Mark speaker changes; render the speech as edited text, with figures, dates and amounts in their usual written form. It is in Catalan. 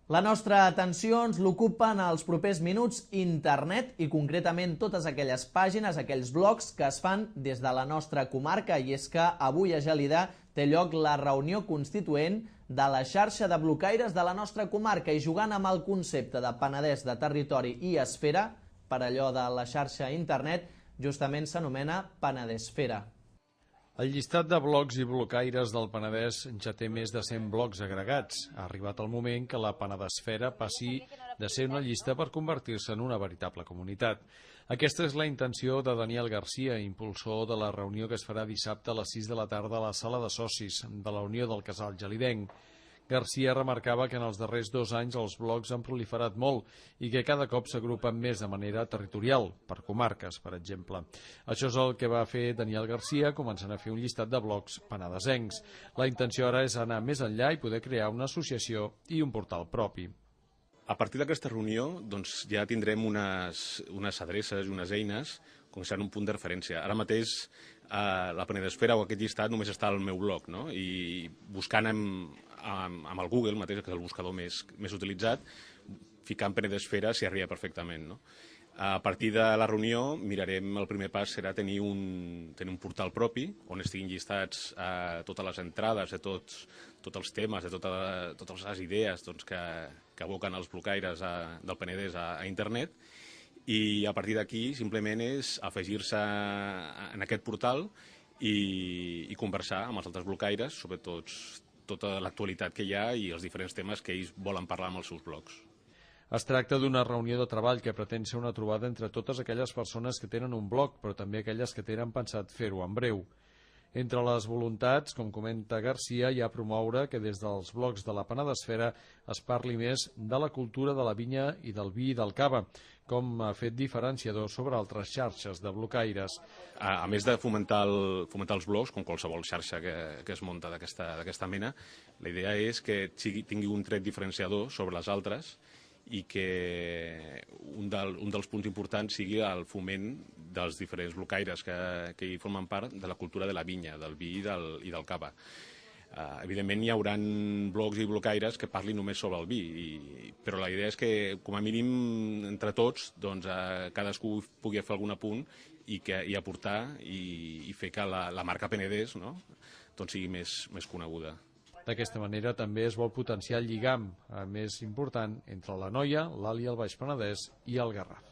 Speaker 1: La nostra atenció ens l'ocupen els propers minuts internet i concretament totes aquelles pàgines, aquells blogs que es fan des de la nostra comarca, i és que avui a Gelida té lloc la reunió constituent de la xarxa de blocaires de la nostra comarca, i jugant amb el concepte de Penedès, de territori i esfera, per allò de la xarxa internet, justament s'anomena Penedesfera.
Speaker 2: El llistat de blogs i blocaires del Penedès ja té més de 100 blogs agregats. Ha arribat el moment que la Penedesfera passi de ser una llista per convertir-se en una veritable comunitat. Aquesta és la intenció de Daniel Garcia, impulsor de la reunió que es farà dissabte a les 6 de la tarda a la sala de socis de la Unió del Casal Gelidenc. Garcia remarcava que en els darrers 2 anys els blogs han proliferat molt i que cada cop s'agrupen més de manera territorial, per comarques, per exemple. Això és el que va fer Daniel Garcia, començant a fer un llistat de blogs penedesencs. La intenció ara és anar més enllà i poder crear una associació i un portal propi.
Speaker 3: A partir d'aquesta reunió doncs, ja tindrem unes adreces i unes eines com seran un punt de referència. Ara mateix la Penedesfera o aquest llistat només està al meu blog, no? I buscant amb el Google mateix, que és el buscador més utilitzat, ficant Penedesfera s'hi arriba perfectament, no? A partir de la reunió mirarem, el primer pas serà tenir un portal propi on estiguin llistats totes les entrades de tots els temes, de totes les idees doncs, que aboquen els blocaires del Penedès a internet, i a partir d'aquí simplement és afegir-se en aquest portal i conversar amb els altres blocaires sobre tota l'actualitat que hi ha i els diferents temes que ells volen parlar amb els seus blogs.
Speaker 2: Es tracta d'una reunió de treball que pretén ser una trobada entre totes aquelles persones que tenen un blog, però també aquelles que tenen pensat fer-ho en breu. Entre les voluntats, com comenta Garcia, hi ha promoure que des dels blogs de la Penedesfera es parli més de la cultura de la vinya i del vi i del cava, com a fet diferenciador sobre altres xarxes de blocaires.
Speaker 3: A més de fomentar els blogs, com qualsevol xarxa que es munta d'aquesta mena, la idea és que tingui un tret diferenciador sobre les altres i que un dels punts importants sigui el foment dels diferents blocaires que hi formen part de la cultura de la vinya, del vi i del cava. Evidentment hi haurà blogs i blocaires que parlin només sobre el vi, però la idea és que, com a mínim, entre tots, doncs, cadascú pugui fer algun apunt i aportar i fer que la marca Penedès, no? doncs sigui més coneguda.
Speaker 2: D'aquesta manera també es vol potenciar el lligam més important entre l'Anoia, l'Alt i el Baix Penedès i el Garraf.